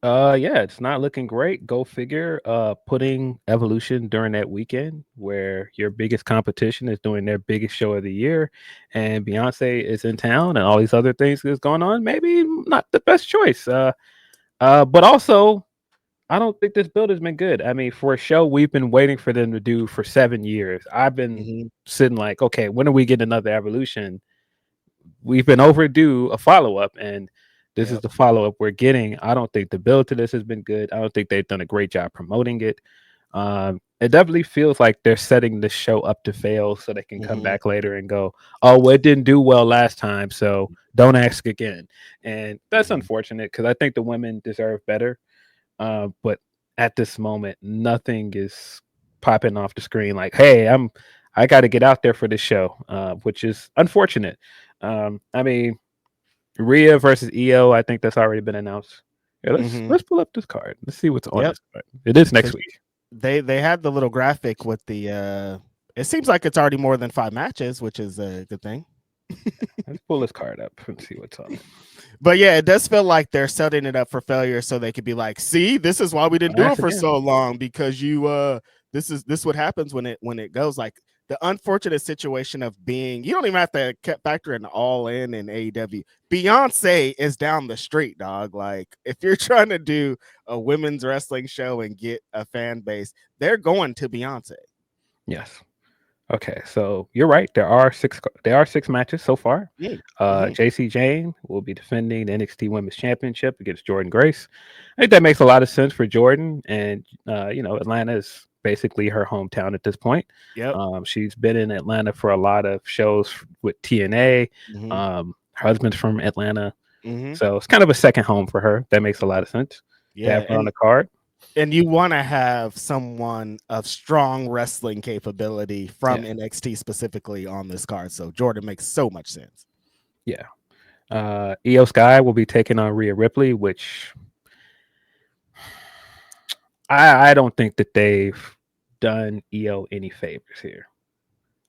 Yeah, it's not looking great. Go figure. Putting Evolution during that weekend where your biggest competition is doing their biggest show of the year, and Beyonce is in town, and all these other things is going on. Maybe not the best choice. But also, I don't think this build has been good. I mean, for a show we've been waiting for them to do for 7 years. I've been Mhm. sitting like, okay, when are we getting another Evolution? We've been overdue a follow up, and this is Yep. the follow up we're getting. I don't think the build to this has been good. I don't think they've done a great job promoting it. It definitely feels like they're setting the show up to fail so they can come Mhm. back later and go, oh, well, it didn't do well last time, so don't ask again. And that's Mhm. unfortunate because I think the women deserve better. But at this moment, nothing is popping off the screen like, hey, I got to get out there for this show, which is unfortunate. I mean, Rhea versus EO, I think that's already been announced. Yeah, Mhm. let's pull up this card. Let's see what's on Yep. this card. It is next 'Cause week. they had the little graphic with the. It seems like it's already more than 5 matches, which is a good thing. Let's pull this card up and see what's on it. But yeah, it does feel like they're setting it up for failure, so they could be like, "See, this is why we didn't Don't do it ask for again. so long because you this what happens when it goes like the unfortunate situation of being you don't even have to factor in all in AEW. Beyonce is down the street, dog. Like if you're trying to do a women's wrestling show and get a fan base, they're going to Beyonce. Yes. Okay, so you're right. There are six matches so far. Mm-hmm. JC Jane will be defending the NXT Women's Championship against Jordan Grace. I think that makes a lot of sense for Jordan, and Atlanta is basically her hometown at this point. Yep. She's been in Atlanta for a lot of shows with TNA. Mm-hmm. Her husband's from Atlanta, Mm-hmm. so it's kind of a second home for her. That makes a lot of sense to Yeah, have her on the card. and you want to have someone of strong wrestling capability Yeah, from NXT specifically on this card. So Jordan makes so much sense. yeah. Io Sky will be taking on Rhea Ripley, which I don't think that they've done EO any favors here.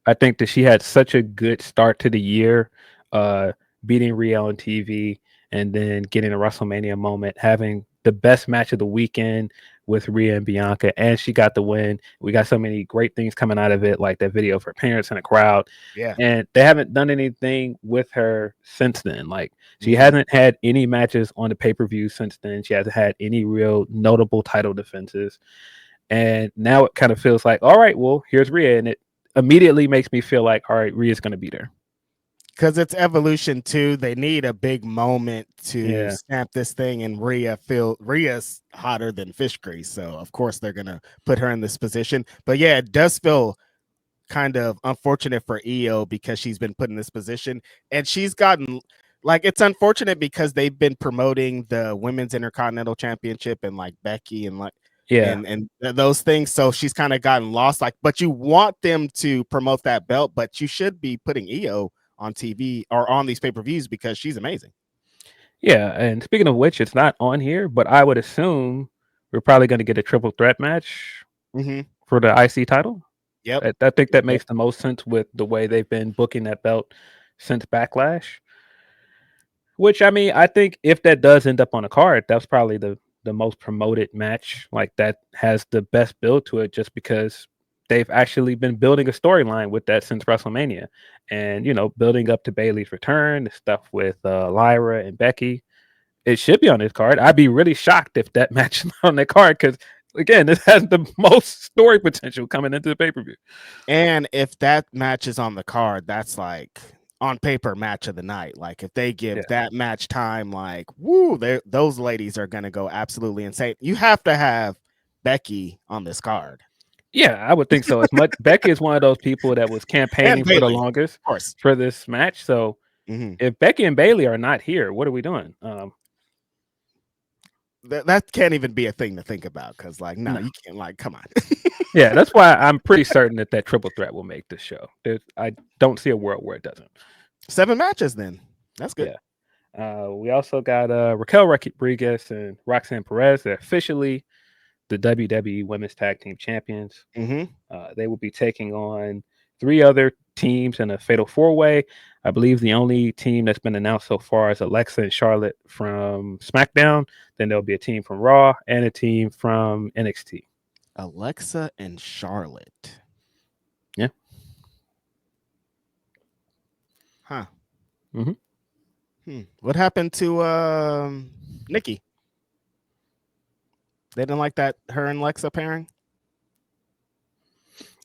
I think that she had such a good start to the year, uh, beating Rhea on TV and then getting a WrestleMania moment, having the best match of the weekend with Rhea and Bianca, and she got the win. We got so many great things coming out of it, like that video of her parents in a crowd. Yeah. And they haven't done anything with her since then. Like she Mm-hmm. hasn't had any matches on the pay per view since then. She hasn't had any real notable title defenses. And now it kind of feels like, all right, well, here's Rhea, and it immediately makes me feel like, all right, Rhea's going to beat her. Because it's Evolution 2. They need a big moment to Yeah, snap this thing, and Rhea's hotter than fish grease. So of course they're gonna put her in this position. But yeah, it does feel kind of unfortunate for EO because she's been put in this position and she's gotten like it's unfortunate because they've been promoting the women's intercontinental championship and like Becky and like yeah, those things, so she's kind of gotten lost, like, but you want them to promote that belt, but you should be putting EO on TV or on these pay-per-views because she's amazing. yeah. And speaking of which, it's not on here, but I would assume we're probably going to get a triple threat match Mm-hmm. for the IC title. Yep. I think that Yep. makes the most sense with the way they've been booking that belt since Backlash. Which I mean, I think if that does end up on a card, that's probably the most promoted match. Like that has the best build to it, just because they've actually been building a storyline with that since WrestleMania, and building up to Bailey's return, the stuff with Lyra and Becky. It should be on this card. I'd be really shocked if that match is not on that card because again, this has the most story potential coming into the pay per view. And if that match is on the card, that's like on paper match of the night. Like if they Yeah. give that match time, like woo, those ladies are gonna go absolutely insane. You have to have Becky on this card Yeah, I would think so. As much Becky is one of those people that was and campaigning for the Bailey, longest of course. for this match. So Mm-hmm. if Becky and Bailey are not here, what are we doing? That can't even be a thing to think about because, like, no, No. you can't. Like, come on. Yeah, that's why I'm pretty certain that triple threat will make this show. I don't see a world where it doesn't. 7 matches, then that's good. Yeah. We also got Raquel Rodriguez and Roxanne Perez. They're officially the WWE Women's Tag Team Champions. Mm-hmm. They will be taking on three other teams in a fatal four-way. I believe the only team that's been announced so far is Alexa and Charlotte from SmackDown. Then there'll be a team from Raw and a team from NXT. Alexa and Charlotte. Yeah. Huh. Mm-hmm. What happened to Nikki? They didn't like that her and Lexa pairing?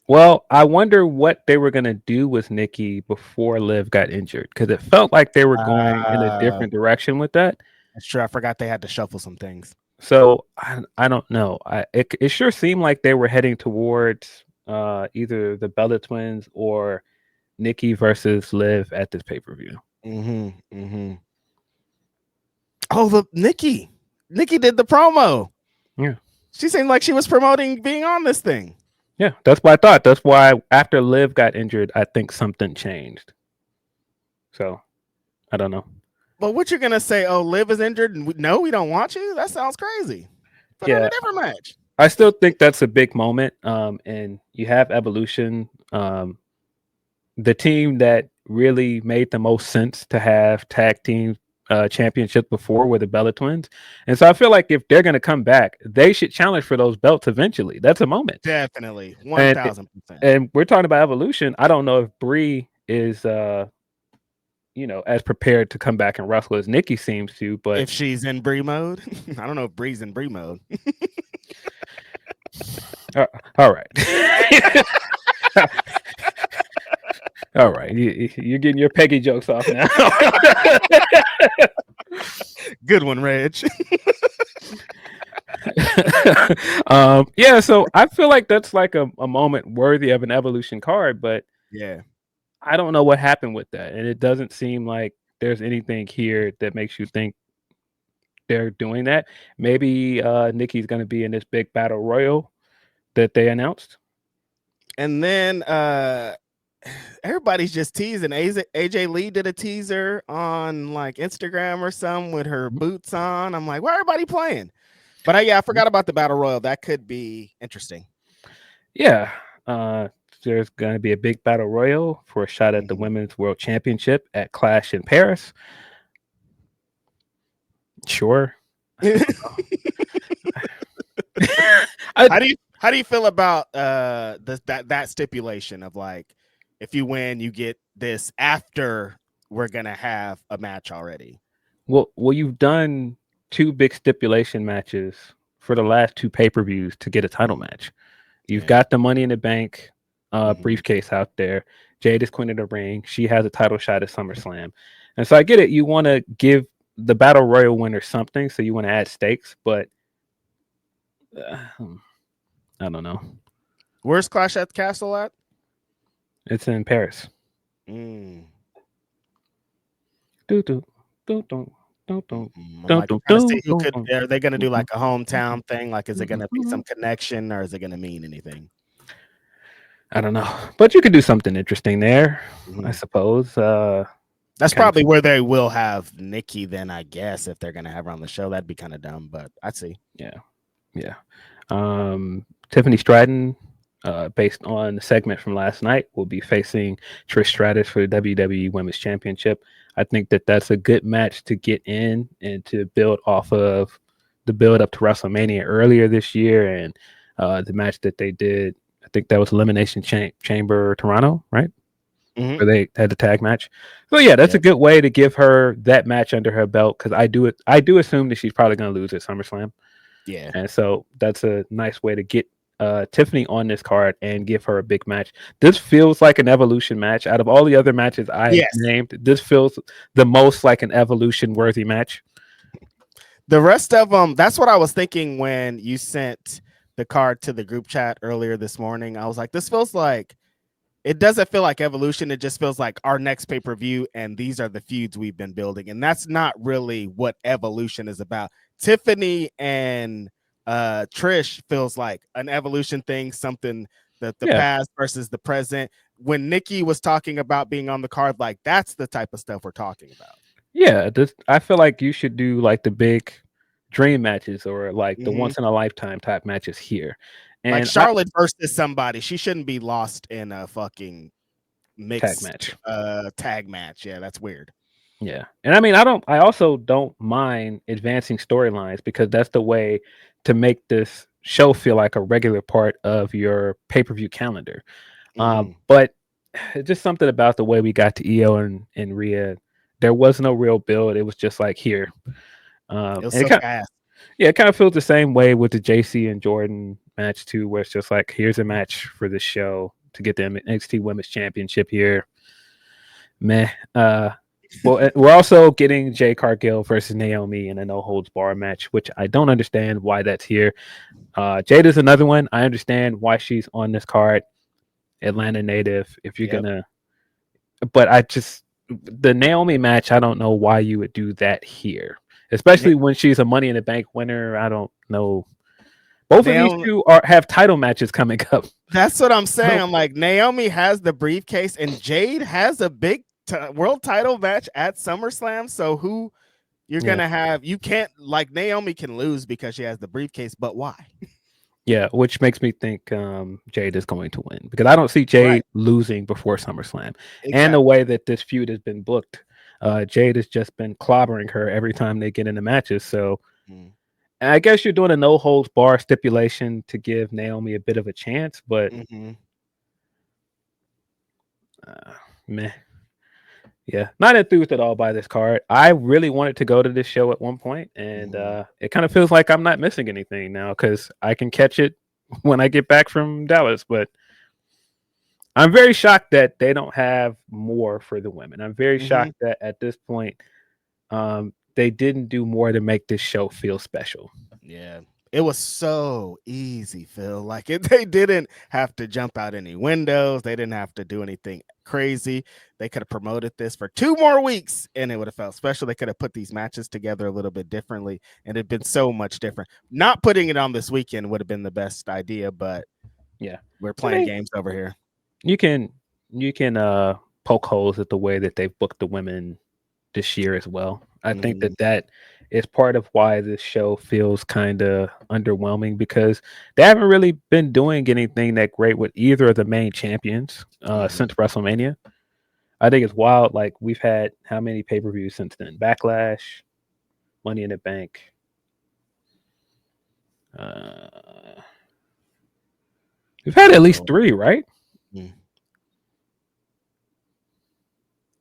Well, I wonder what they were going to do with Nikki before Liv got injured, because it felt like they were going in a different direction with that. That's true. I forgot they had to shuffle some things. So I don't know. It sure seemed like they were heading towards either the Bella Twins or Nikki versus Liv at this pay-per-view. Oh, the Nikki did the promo. Yeah. She seemed like she was promoting being on this thing. Yeah, that's what I thought. That's why after Liv got injured, I think something changed. So, I don't know. But what you're gonna say? Oh, Liv is injured, and we don't want you. That sounds crazy. Put her in a different match. I still think that's a big moment. And you have Evolution, the team that really made the most sense to have tag team championship before were the Bella Twins. And so I feel like if they're going to come back, they should challenge for those belts eventually. That's a moment. Definitely. 1000%. And we're talking about Evolution. I don't know if Brie is, as prepared to come back and wrestle as Nikki seems to, but if she's in Brie mode, I don't know if Brie's in Brie mode. All right. All right, you're getting your Peggy jokes off now. Good one, Reg. Yeah, so I feel like that's like a moment worthy of an Evolution card, but yeah, I don't know what happened with that, and it doesn't seem like there's anything here that makes you think they're doing that. Maybe Nikki's going to be in this big battle royal that they announced, and then everybody's just teasing. AJ Lee did a teaser on like Instagram or something with her boots on. I'm like, why everybody playing? But I forgot about the battle royal. That could be interesting. Yeah, there's going to be a big battle royal for a shot at the Women's World Championship at Clash in Paris. Sure. How do you feel about that stipulation of like, if you win, you get this after we're gonna have a match already? Well, you've done 2 big stipulation matches for the last 2 pay-per-views to get a title match. You've got the Money in the Bank briefcase out there. Jade is queen of the ring. She has a title shot at SummerSlam. And so I get it. You want to give the Battle Royal winner something, so you want to add stakes, but I don't know. Where's Clash at the Castle at? It's in Paris. Are they going to do like a hometown thing? Like, is it going to be some connection, or is it going to mean anything? I don't know, but you could do something interesting there, I suppose. That's probably where they will have Nikki then, I guess, if they're going to have her on the show. That'd be kind of dumb, but I'd see. Yeah. Tiffany Stratton, based on the segment from last night, will be facing Trish Stratus for the WWE Women's Championship. I think that that's a good match to get in and to build off of the build up to WrestleMania earlier this year, and the match that they did. I think that was Elimination Chamber Toronto, right? Where they had the tag match. So yeah, that's a good way to give her that match under her belt, because I do assume that she's probably going to lose at SummerSlam. Yeah, and so that's a nice way to get Tiffany on this card and give her a big match. This feels like an Evolution match. Out of all the other matches I named, this feels the most like an Evolution worthy match. The rest of them, that's what I was thinking when you sent the card to the group chat earlier this morning. I was like, this feels like, it doesn't feel like Evolution. It just feels like our next pay-per-view, and these are the feuds we've been building. And that's not really what Evolution is about. Tiffany and Trish feels like an Evolution thing, something that the past versus the present. When Nikki was talking about being on the card, like, that's the type of stuff we're talking about. Yeah, I feel like you should do like the big dream matches, or like the once in a lifetime type matches here. And like Charlotte versus somebody, she shouldn't be lost in a fucking tag mixed match. tag match. Yeah, that's weird. Yeah. And I mean, I also don't mind advancing storylines because that's the way to make this show feel like a regular part of your pay-per-view calendar. Mhm. But just something about the way we got to EO and Rhea. There was no real build. It was just like here. It was And so fast. it kind of feels the same way with the JC and Jordan match too, where it's just like here's a match for the show to get the NXT Women's Championship here. Meh. Well, we're also getting Jay Cargill versus Naomi in a no holds bar match, which I don't understand why that's here. Jade is another one. I understand why she's on this card. Atlanta native. If you're Yep. gonna, but I just the Naomi match. I don't know why you would do that here, Na- especially when she's a Money in the Bank winner. I don't know. Both of these Naomi, two are have title matches coming up. that's what I'm saying. So I'm like, Naomi has the briefcase, and Jade has a big world title match at SummerSlam. So who you're yeah, gonna have? You can't like Naomi can lose because she has the briefcase, but why? yeah, which makes me think Jade is going to win because I don't see Right. Jade losing before SummerSlam. And the Exactly. way that this feud has been booked, Jade has just been clobbering her every time they get into matches. So I guess you're doing a no holds bar stipulation to give Naomi a bit of a chance, but Mm-hmm. uh, meh. Yeah, not enthused at all by this card. I really wanted to go to this show at one point, and Mm-hmm. it kind of feels like I'm not missing anything now because I can catch it when I get back from Dallas. But I'm very shocked that they don't have more for the women. I'm very Mm-hmm. shocked that at this point, they didn't do more to make this show feel special. Yeah. It was so easy, Phil. Like they didn't have to jump out any windows. They didn't have to do anything crazy. They could have promoted this for 2 more weeks and it would have felt special. They could have put these matches together a little bit differently and it'd been so much different. Not putting it on this weekend would have been the best idea, but Yeah, we're I playing mean, games over here. you can you can poke holes at the way that they've booked the women this year as well. I think Mm-hmm. that is part of why this show feels kind of underwhelming because they haven't really been doing anything that great with either of the main champions Mm-hmm. since WrestleMania. I think it's wild. Like we've had how many pay per views since then? Backlash, Money in the Bank. Uh, we've had at least So, three, right? mm.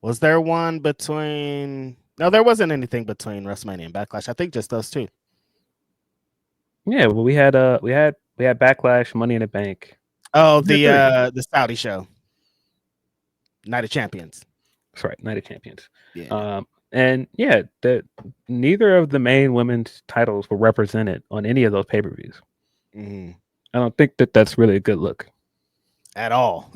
Was there one between? No, there wasn't anything between WrestleMania and Backlash. I think just those two. Yeah, well, we had Backlash, Money in the Bank. Oh, We had three. the Saudi show, Night of Champions. That's right, Night of Champions. Yeah. And yeah, neither of the main women's titles were represented on any of those pay per views. Mm-hmm. I don't think that that's really a good look. At all.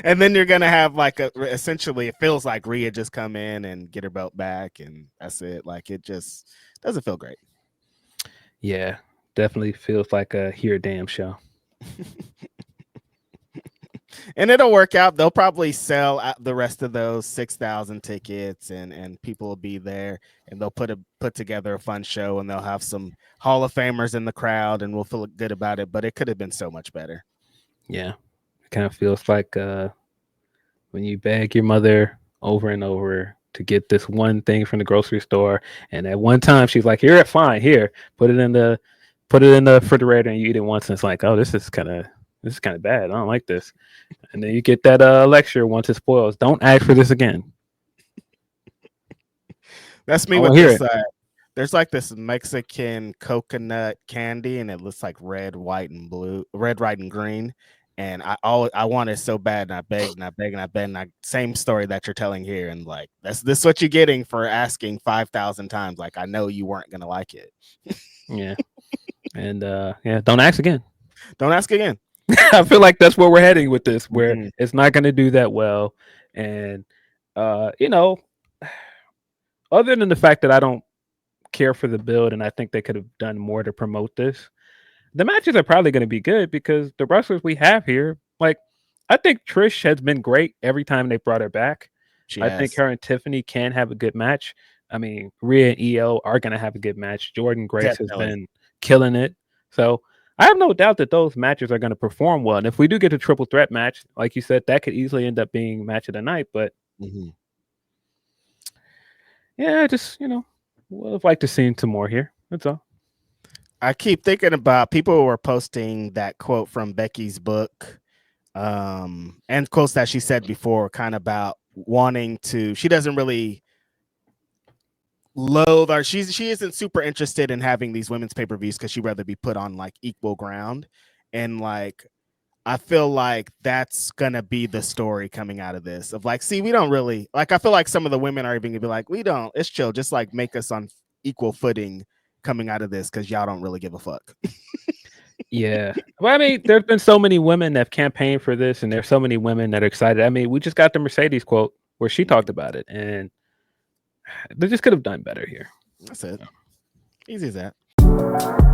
And then you're gonna have like essentially it feels like Rhea just come in and get her belt back and that's it. Like it just doesn't feel great. Yeah, definitely feels like a here damn show. And it'll work out. They'll probably sell out the rest of those 6,000 tickets and people will be there and they'll put together a fun show and they'll have some Hall of Famers in the crowd and we'll feel good about it, but it could have been so much better. Yeah, it kind of feels like when you beg your mother over and over to get this one thing from the grocery store, and at one time she's like, "Here, fine, here, put it in the refrigerator, and you eat it once, and it's like, oh, this is kind of bad. I don't like this." And then you get that lecture once it spoils. Don't ask for this again. That's me I with want to hear this. it. There's like this Mexican coconut candy, and it looks like red, white, and blue, red, white, and green. And I want it so bad, and I begged and I begged and I begged. And same story that you're telling here, and like that's this what you're getting for asking 5,000 times. Like I know you weren't gonna like it. Yeah, and yeah, don't ask again. Don't ask again. I feel like that's where we're heading with this, where Mm-hmm. it's not going to do that well, and you know, other than the fact that I don't care for the build, and I think they could have done more to promote this. The matches are probably going to be good because the wrestlers we have here, like, I think Trish has been great every time they brought her back. I think Yes, her and Tiffany can have a good match. I mean, Rhea and EO are going to have a good match. Jordan Grace has definitely. been killing it. So I have no doubt that those matches are going to perform well. And if we do get a triple threat match, like you said, that could easily end up being match of the night. But yeah, just would have liked to see some more here. That's all. I keep thinking about people were posting that quote from Becky's book, and quotes that she said before, kind of about wanting to. She doesn't really loathe, or she isn't super interested in having these women's pay-per-views because she'd rather be put on like equal ground. And like, I feel like that's gonna be the story coming out of this. Of like, see, we don't really like. I feel like some of the women are even gonna be like, we don't. It's chill. Just like make us on equal footing coming out of this because y'all don't really give a fuck. Yeah. Well, I mean, there's been so many women that have campaigned for this, and there's so many women that are excited. I mean, we just got the Mercedes quote where she talked about it, and they just could have done better here. That's it. Easy as that.